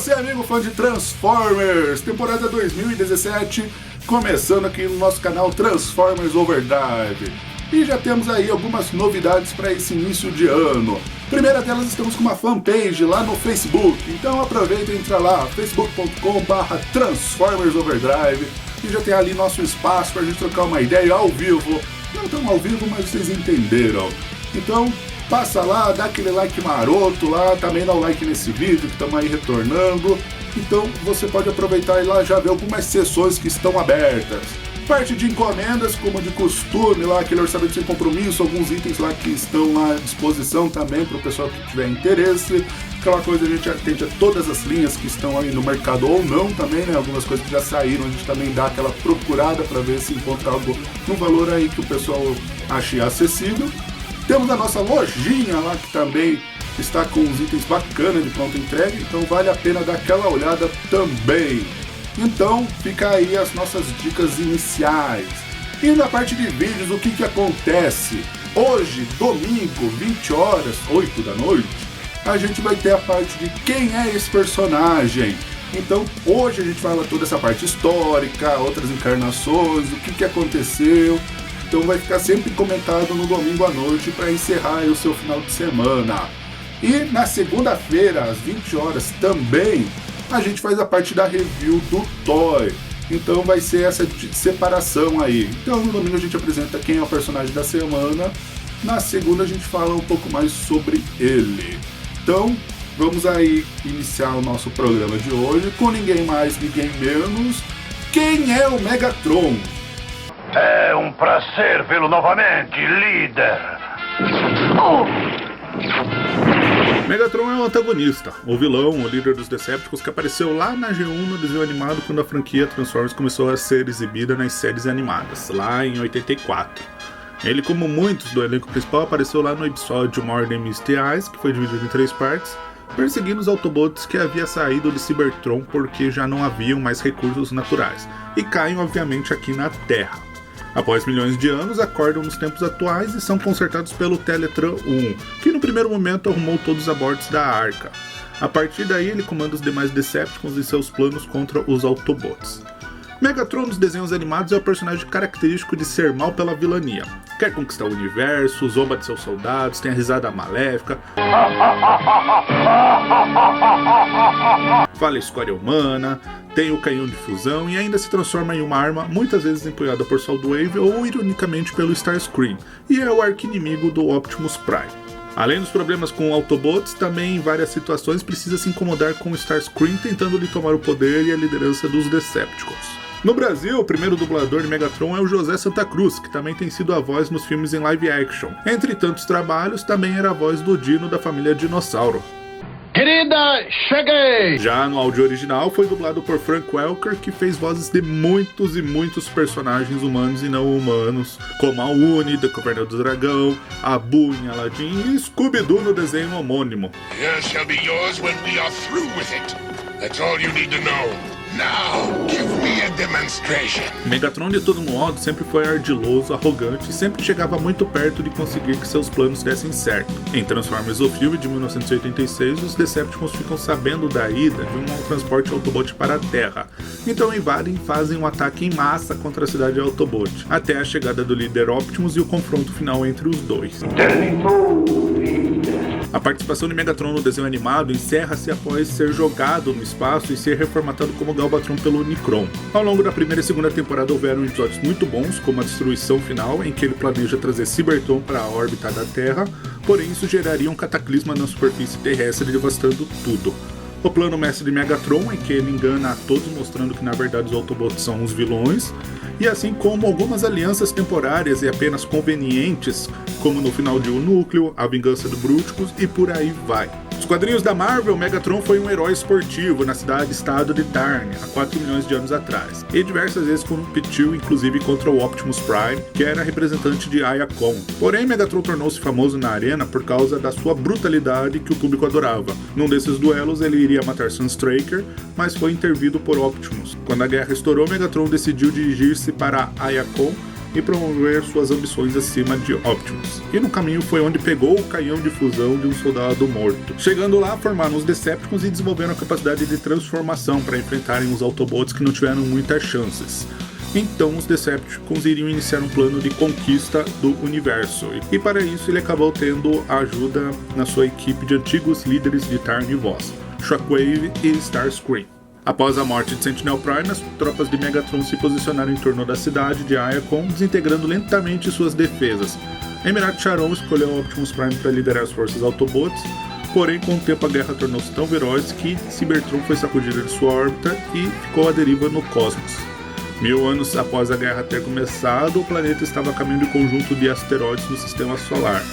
você, amigo fã de Transformers, temporada 2017, começando aqui no nosso canal Transformers Overdrive. E já temos aí algumas novidades para esse início de ano. Primeira delas, estamos com uma fanpage lá no Facebook, então aproveita e entra lá, facebook.com/Transformers Overdrive, e já tem ali nosso espaço para a gente trocar uma ideia ao vivo. Não tão ao vivo, mas vocês entenderam. Então, passa lá, dá aquele like maroto lá, também dá o like nesse vídeo que estamos aí retornando. Então você pode aproveitar e lá já ver algumas sessões que estão abertas. Parte de encomendas, como de costume, lá aquele orçamento sem compromisso, alguns itens lá que estão lá à disposição também para o pessoal que tiver interesse. Aquela coisa, a gente atende a todas as linhas que estão aí no mercado ou não também, né? Algumas coisas que já saíram, a gente também dá aquela procurada para ver se encontra algo no valor aí que o pessoal ache acessível. Temos a nossa lojinha lá que também está com uns itens bacanas de pronta entrega, então vale a pena dar aquela olhada também. Então fica aí as nossas dicas iniciais. E na parte de vídeos, o que acontece? Hoje, domingo, 20 horas, 8 da noite, a gente vai ter a parte de quem é esse personagem. Então hoje a gente fala toda essa parte histórica, outras encarnações, o que aconteceu. Então vai ficar sempre comentado no domingo à noite para encerrar o seu final de semana. E na segunda-feira, às 20 horas também, a gente faz a parte da review do Toy. Então vai ser essa separação aí. Então no domingo a gente apresenta quem é o personagem da semana. Na segunda a gente fala um pouco mais sobre ele. Então vamos aí iniciar o nosso programa de hoje com ninguém mais, ninguém menos. Quem é o Megatron? É um prazer vê-lo novamente, líder. Megatron é o antagonista, o vilão, o líder dos Decepticons que apareceu lá na G1 no desenho animado quando a franquia Transformers começou a ser exibida nas séries animadas, lá em 84. Ele, como muitos do elenco principal, apareceu lá no episódio More Than Misty Eyes, que foi dividido em 3 partes, perseguindo os Autobots que havia saído de Cybertron porque já não haviam mais recursos naturais, e caem obviamente aqui na Terra. Após milhões de anos, acordam nos tempos atuais e são consertados pelo Teletran 1, que no primeiro momento arrumou todos os abortos da Arca. A partir daí, ele comanda os demais Decepticons e seus planos contra os Autobots. Megatron nos desenhos animados é o personagem característico de ser mal pela vilania. Quer conquistar o universo, zomba de seus soldados, tem a risada maléfica, fala a escória humana, tem o canhão de fusão e ainda se transforma em uma arma muitas vezes empunhada por Soundwave ou ironicamente pelo Starscream, e é o arqui-inimigo do Optimus Prime. Além dos problemas com Autobots, também em várias situações precisa se incomodar com o Starscream tentando lhe tomar o poder e a liderança dos Decepticons. No Brasil, o primeiro dublador de Megatron é o José Santa Cruz, que também tem sido a voz nos filmes em live action. Entre tantos trabalhos, também era a voz do Dino da família Dinossauro. Querida, cheguei! Já no áudio original foi dublado por Frank Welker, que fez vozes de muitos e muitos personagens humanos e não humanos, como a Uni, da Caverna do Dragão, Abu em Aladdin e Scooby-Doo no desenho homônimo. Yours shall be yours when we are through with it. That's all you need to know. Now, give me a demonstration. Megatron, de todo modo, sempre foi ardiloso, arrogante e sempre chegava muito perto de conseguir que seus planos dessem certo. Em Transformers: O Filme de 1986, os Decepticons ficam sabendo da ida de um transporte Autobot para a Terra. Então invadem e fazem um ataque em massa contra a cidade Autobot, até a chegada do líder Optimus e o confronto final entre os dois. A participação de Megatron no desenho animado encerra-se após ser jogado no espaço e ser reformatado como Galvatron pelo Unicron. Ao longo da primeira e segunda temporada houveram episódios muito bons, como a destruição final, em que ele planeja trazer Cybertron para a órbita da Terra, porém isso geraria um cataclisma na superfície terrestre devastando tudo. O plano mestre de Megatron é que ele engana a todos, mostrando que na verdade os Autobots são os vilões, e assim como algumas alianças temporárias e apenas convenientes, como no final de O Núcleo, A Vingança do Bruticus e por aí vai. Nos quadrinhos da Marvel, Megatron foi um herói esportivo na cidade-estado de Tarn, há 4 milhões de anos atrás, e diversas vezes competiu inclusive contra o Optimus Prime, que era representante de Iacon. Porém, Megatron tornou-se famoso na arena por causa da sua brutalidade que o público adorava. Num desses duelos, ele iria matar Sunstreaker, mas foi intervido por Optimus. Quando a guerra estourou, Megatron decidiu dirigir-se para Iacon e promover suas ambições acima de Optimus. E no caminho foi onde pegou o canhão de fusão de um soldado morto. Chegando lá, formaram os Decepticons e desenvolveram a capacidade de transformação para enfrentarem os Autobots que não tiveram muitas chances. Então os Decepticons iriam iniciar um plano de conquista do universo, e para isso ele acabou tendo a ajuda na sua equipe de antigos líderes de Tarn e Voss, Shockwave e Starscream. Após a morte de Sentinel Prime, as tropas de Megatron se posicionaram em torno da cidade de Iacon, desintegrando lentamente suas defesas. Emirate Sharon escolheu Optimus Prime para liderar as forças Autobots, porém com o tempo a guerra tornou-se tão feroz que Cybertron foi sacudido de sua órbita e ficou à deriva no cosmos. 1000 anos após a guerra ter começado, o planeta estava a caminho de um conjunto de asteroides no sistema solar.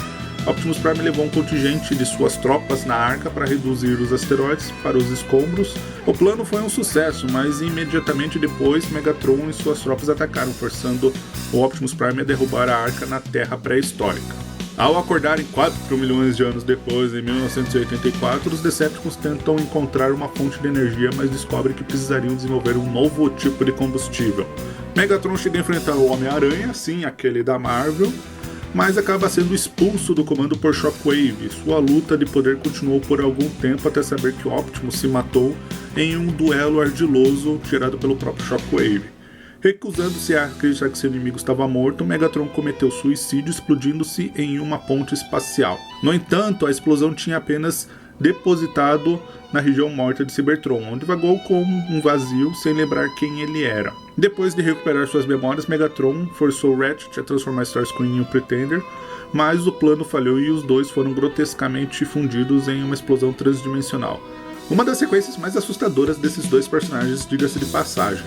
Optimus Prime levou um contingente de suas tropas na Arca para reduzir os asteroides para os escombros. O plano foi um sucesso, mas imediatamente depois Megatron e suas tropas atacaram, forçando o Optimus Prime a derrubar a Arca na Terra pré-histórica. Ao acordarem 4 milhões de anos depois, em 1984, os Decepticons tentam encontrar uma fonte de energia, mas descobrem que precisariam desenvolver um novo tipo de combustível. Megatron chega a enfrentar o Homem-Aranha, sim, aquele da Marvel, mas acaba sendo expulso do comando por Shockwave. Sua luta de poder continuou por algum tempo até saber que Optimus se matou em um duelo ardiloso gerado pelo próprio Shockwave. Recusando-se a acreditar que seu inimigo estava morto, Megatron cometeu suicídio explodindo-se em uma ponte espacial. No entanto, a explosão tinha apenas depositado na região morta de Cybertron, onde vagou como um vazio sem lembrar quem ele era. Depois de recuperar suas memórias, Megatron forçou Ratchet a transformar Starscream em um Pretender, mas o plano falhou e os dois foram grotescamente fundidos em uma explosão transdimensional. Uma das sequências mais assustadoras desses dois personagens, diga-se de passagem.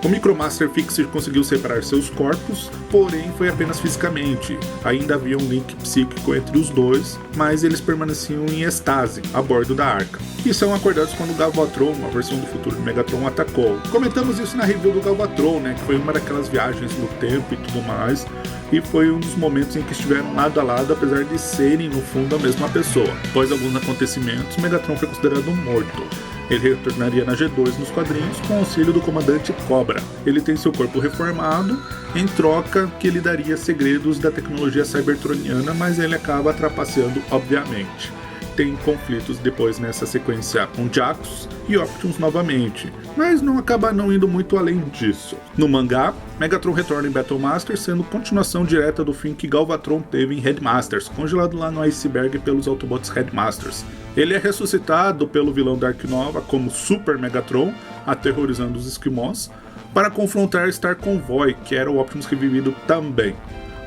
O Micromaster Fixer conseguiu separar seus corpos, porém foi apenas fisicamente. Ainda havia um link psíquico entre os dois, mas eles permaneciam em estase, a bordo da Arca. E são acordados quando o Galvatron, a versão do futuro de Megatron, atacou. Comentamos isso na review do Galvatron, que foi uma daquelas viagens no tempo e tudo mais, e foi um dos momentos em que estiveram lado a lado, apesar de serem, no fundo, a mesma pessoa. Após alguns acontecimentos, Megatron foi considerado morto. Ele retornaria na G2 nos quadrinhos com o auxílio do comandante Cobra. Ele tem seu corpo reformado, em troca que ele daria segredos da tecnologia cybertroniana, mas ele acaba trapaceando, obviamente. Tem conflitos depois nessa sequência com Jaxus e Optimus novamente, mas não acaba não indo muito além disso. No mangá, Megatron retorna em Battlemaster, sendo continuação direta do fim que Galvatron teve em Headmasters, congelado lá no Iceberg pelos Autobots Headmasters. Ele é ressuscitado pelo vilão Dark Nova como Super Megatron, aterrorizando os Esquimós, para confrontar Star Convoy, que era o Optimus revivido também.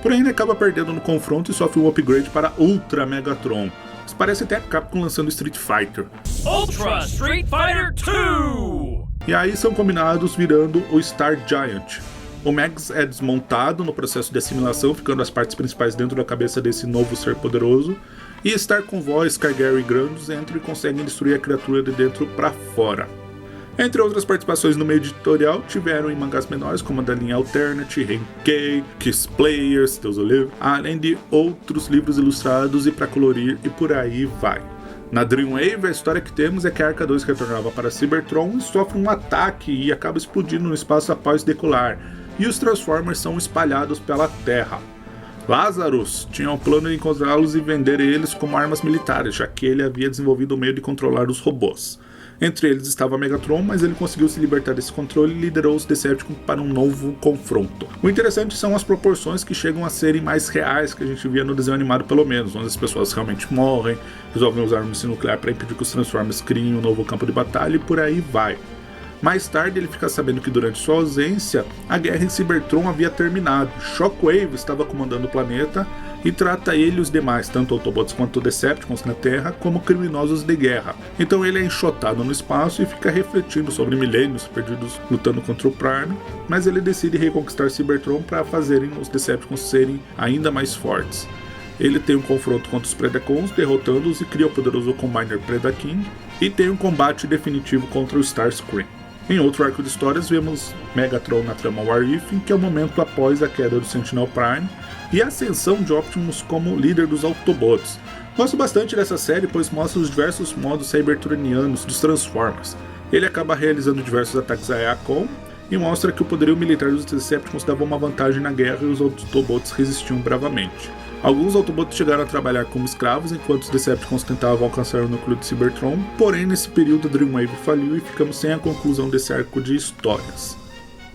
Porém, ele acaba perdendo no confronto e sofre um upgrade para Ultra Megatron. Isso parece até a Capcom lançando Street Fighter. Ultra Street Fighter 2! E aí são combinados virando o Star Giant. O Max é desmontado no processo de assimilação, ficando as partes principais dentro da cabeça desse novo ser poderoso. E Star Convoy, Skygar e Grandus entram e conseguem destruir a criatura de dentro para fora. Entre outras participações no meio editorial, tiveram em mangás menores como a da linha Alternate, Henkei, Kiss Players, Deus o livre, além de outros livros ilustrados e para colorir e por aí vai. Na Dreamwave, a história que temos é que a Arca 2 retornava para Cybertron e sofre um ataque e acaba explodindo no espaço após decolar, e os Transformers são espalhados pela Terra. Lazarus tinha o plano de encontrá-los e vender eles como armas militares, já que ele havia desenvolvido o meio de controlar os robôs. Entre eles estava Megatron, mas ele conseguiu se libertar desse controle e liderou os Decepticons para um novo confronto. O interessante são as proporções que chegam a serem mais reais que a gente via no desenho animado pelo menos, onde as pessoas realmente morrem, resolvem usar um míssil nuclear para impedir que os Transformers criem um novo campo de batalha e por aí vai. Mais tarde ele fica sabendo que durante sua ausência, a guerra em Cybertron havia terminado. Shockwave estava comandando o planeta e trata ele e os demais, tanto Autobots quanto Decepticons na Terra, como criminosos de guerra. Então ele é enxotado no espaço e fica refletindo sobre milênios perdidos lutando contra o Prime, mas ele decide reconquistar Cybertron para fazerem os Decepticons serem ainda mais fortes. Ele tem um confronto contra os Predacons, derrotando-os e cria o poderoso Combiner Predaking, e tem um combate definitivo contra o Starscream. Em outro arco de histórias, vemos Megatron na trama War If, que é o momento após a queda do Sentinel Prime, e a ascensão de Optimus como líder dos Autobots. Gosto bastante dessa série, pois mostra os diversos modos cybertronianos dos Transformers. Ele acaba realizando diversos ataques a Iacon, e mostra que o poderio militar dos Decepticons dava uma vantagem na guerra e os Autobots resistiam bravamente. Alguns Autobots chegaram a trabalhar como escravos enquanto os Decepticons tentavam alcançar o núcleo de Cybertron, porém nesse período a Dreamwave faliu e ficamos sem a conclusão desse arco de histórias.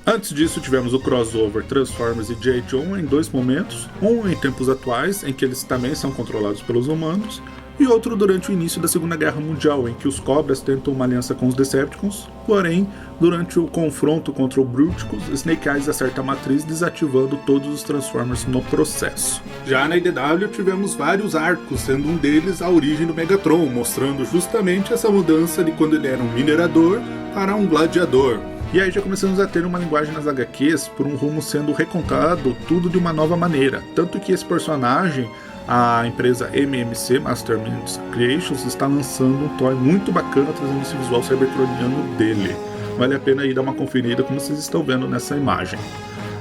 Antes disso tivemos o crossover Transformers e G.I. Joe em 2 momentos, um em tempos atuais, em que eles também são controlados pelos humanos, e outro durante o início da Segunda Guerra Mundial, em que os Cobras tentam uma aliança com os Decepticons, porém, durante o confronto contra o Bruticus, Snake Eyes acerta a matriz, desativando todos os Transformers no processo. Já na IDW tivemos vários arcos, sendo um deles a origem do Megatron, mostrando justamente essa mudança de quando ele era um minerador para um gladiador. E aí já começamos a ter uma linguagem nas HQs por um rumo sendo recontado tudo de uma nova maneira, tanto que esse personagem, a empresa MMC, Masterminds Creations, está lançando um toy muito bacana, trazendo esse visual cybertroniano dele. Vale a pena ir dar uma conferida, como vocês estão vendo nessa imagem.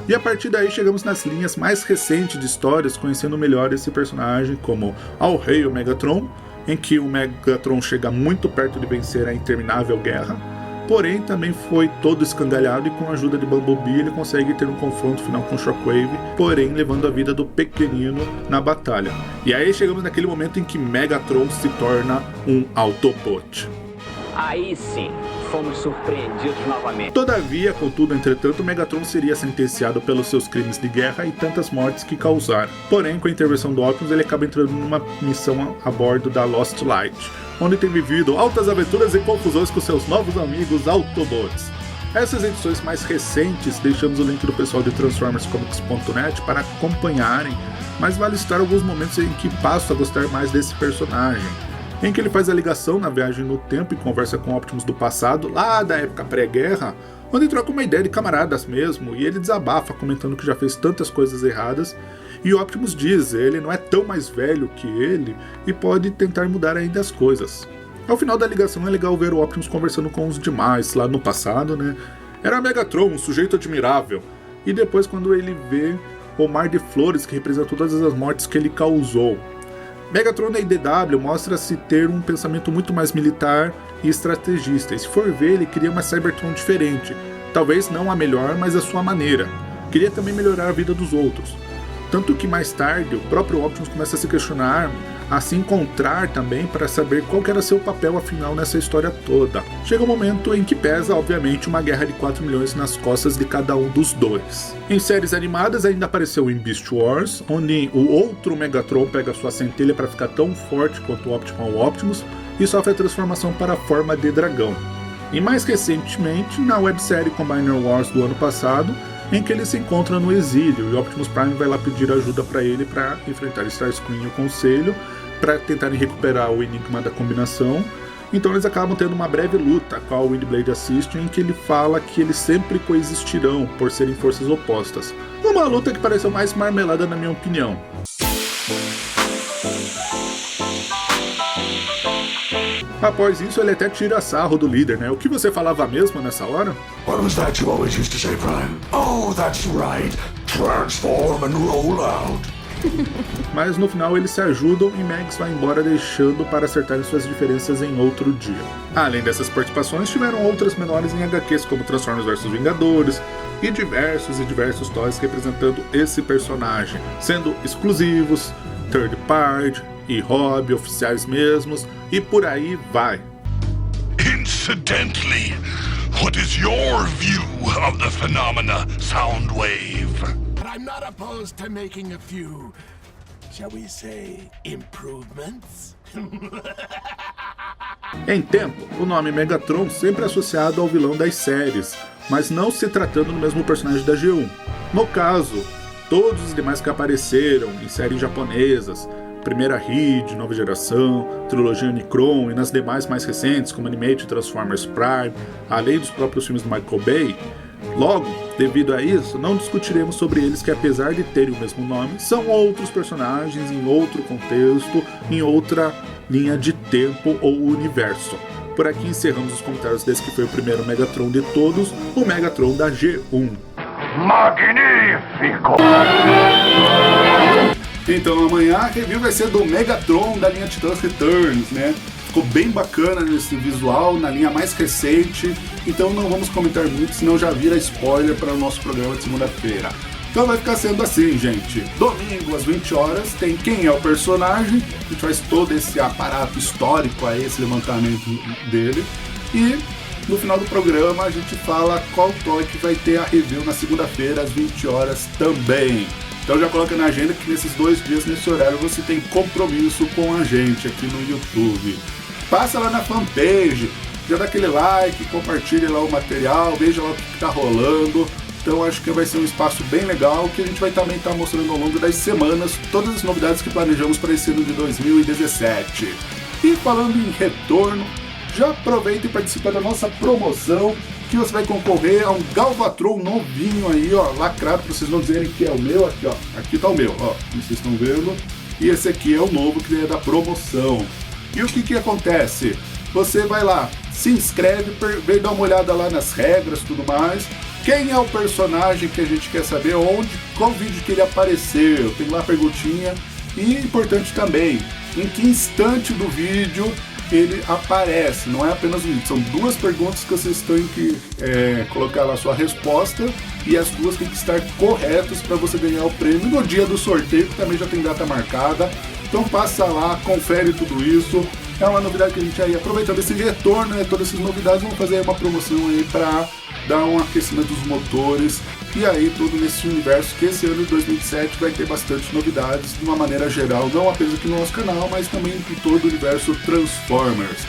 E a partir daí chegamos nas linhas mais recentes de histórias, conhecendo melhor esse personagem como All Hail Megatron, em que o Megatron chega muito perto de vencer a interminável guerra, porém também foi todo escangalhado e com a ajuda de Bumblebee ele consegue ter um confronto final com Shockwave, porém levando a vida do pequenino na batalha. E aí chegamos naquele momento em que Megatron se torna um Autobot. Aí sim, fomos surpreendidos novamente. Todavia, contudo, entretanto, Megatron seria sentenciado pelos seus crimes de guerra e tantas mortes que causaram. Porém, com a intervenção do Optimus, ele acaba entrando numa missão a bordo da Lost Light, onde tem vivido altas aventuras e confusões com seus novos amigos Autobots. Essas edições mais recentes, deixamos o link do pessoal de TransformersComics.net para acompanharem, mas vale citar alguns momentos em que passo a gostar mais desse personagem, em que ele faz a ligação na viagem no tempo e conversa com Optimus do passado, lá da época pré-guerra, onde troca uma ideia de camaradas mesmo, e ele desabafa comentando que já fez tantas coisas erradas, e o Optimus diz, ele não é tão mais velho que ele, e pode tentar mudar ainda as coisas. Ao final da ligação é legal ver o Optimus conversando com os demais, lá no passado, né? Era Megatron, um sujeito admirável, e depois quando ele vê o mar de flores que representa todas as mortes que ele causou. Megatron na IDW mostra-se ter um pensamento muito mais militar e estrategista, e se for ver, ele cria uma Cybertron diferente, talvez não a melhor, mas a sua maneira. Queria também melhorar a vida dos outros. Tanto que mais tarde, o próprio Optimus começa a se questionar, a se encontrar também para saber qual que era seu papel afinal nessa história toda. Chega um momento em que pesa, obviamente, uma guerra de 4 milhões nas costas de cada um dos dois. Em séries animadas ainda apareceu em Beast Wars, onde o outro Megatron pega sua centelha para ficar tão forte quanto o Optimus e sofre a transformação para a forma de dragão. E mais recentemente, na websérie Combiner Wars do ano passado, em que ele se encontra no exílio e Optimus Prime vai lá pedir ajuda para ele para enfrentar Starscream e o Conselho para tentarem recuperar o enigma da combinação. Então eles acabam tendo uma breve luta, a qual o Windblade assiste, em que ele fala que eles sempre coexistirão por serem forças opostas. Uma luta que pareceu mais marmelada na minha opinião. Após isso, ele até tira sarro do líder, né? O que você falava mesmo nessa hora? What was that you always used to say, Prime? Oh, that's right. Transform and roll out. Mas no final eles se ajudam e Mags vai embora deixando para acertarem suas diferenças em outro dia. Além dessas participações, tiveram outras menores em HQs como Transformers vs Vingadores e diversos toys representando esse personagem, sendo exclusivos, third party e hobby, oficiais mesmos, e por aí vai. Incidentally, what is your view of the phenomena, Soundwave? I'm not opposed to making a few, shall we say, improvements? Em tempo, o nome Megatron sempre é associado ao vilão das séries, mas não se tratando do mesmo personagem da G1. No caso, todos os demais que apareceram em séries japonesas, Primeira Hid, Nova Geração, Trilogia Unicron e nas demais mais recentes como Animated Transformers Prime, além dos próprios filmes do Michael Bay. Logo, devido a isso, não discutiremos sobre eles que apesar de terem o mesmo nome, são outros personagens em outro contexto, em outra linha de tempo ou universo. Por aqui encerramos os comentários desse que foi o primeiro Megatron de todos, o Megatron da G1. Magnífico! Então amanhã a review vai ser do Megatron da linha Titans Returns, né? ficou bem bacana nesse visual, na linha mais recente, então não vamos comentar muito, senão já vira spoiler para o nosso programa de segunda-feira. Então vai ficar sendo assim, gente. Domingo, às 20 horas, tem quem é o personagem, a gente faz todo esse aparato histórico aí, esse levantamento dele, e no final do programa a gente fala qual toy que vai ter a review na segunda-feira, às 20 horas também. Então já coloca na agenda que nesses 2 dias, nesse horário, você tem compromisso com a gente aqui no YouTube. Passa lá na fanpage, já dá aquele like, compartilha lá o material, veja lá o que tá rolando. Então acho que vai ser um espaço bem legal, que a gente vai também estar mostrando ao longo das semanas todas as novidades que planejamos para esse ano de 2017. E falando em retorno, já aproveita e participa da nossa promoção, que você vai concorrer a um Galvatron novinho aí, ó, lacrado, pra vocês não dizerem que é o meu, aqui ó, aqui tá o meu, ó, vocês estão vendo, e esse aqui é o novo que é da promoção. E o que acontece? Você vai lá, se inscreve, vem dar uma olhada lá nas regras e tudo mais, quem é o personagem que a gente quer saber, onde, qual vídeo que ele apareceu, tem lá a perguntinha, e importante também, em que instante do vídeo ele aparece, não é apenas um vídeo, são 2 perguntas que vocês têm que colocar lá a sua resposta, e as 2 têm que estar corretas para você ganhar o prêmio no dia do sorteio, que também já tem data marcada. Então passa lá, confere tudo isso, é uma novidade que a gente aí, aproveitando esse retorno, né, todas essas novidades, vamos fazer uma promoção aí para dar um aquecimento dos motores, e aí tudo nesse universo que esse ano de 2007 vai ter bastante novidades de uma maneira geral, não apenas aqui no nosso canal, mas também em todo o universo Transformers.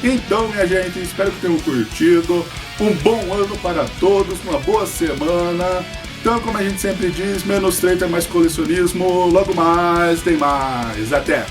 Então, minha gente, espero que tenham curtido, um bom ano para todos, uma boa semana. Então, como a gente sempre diz, menos treta, mais colecionismo, logo mais tem mais. Até!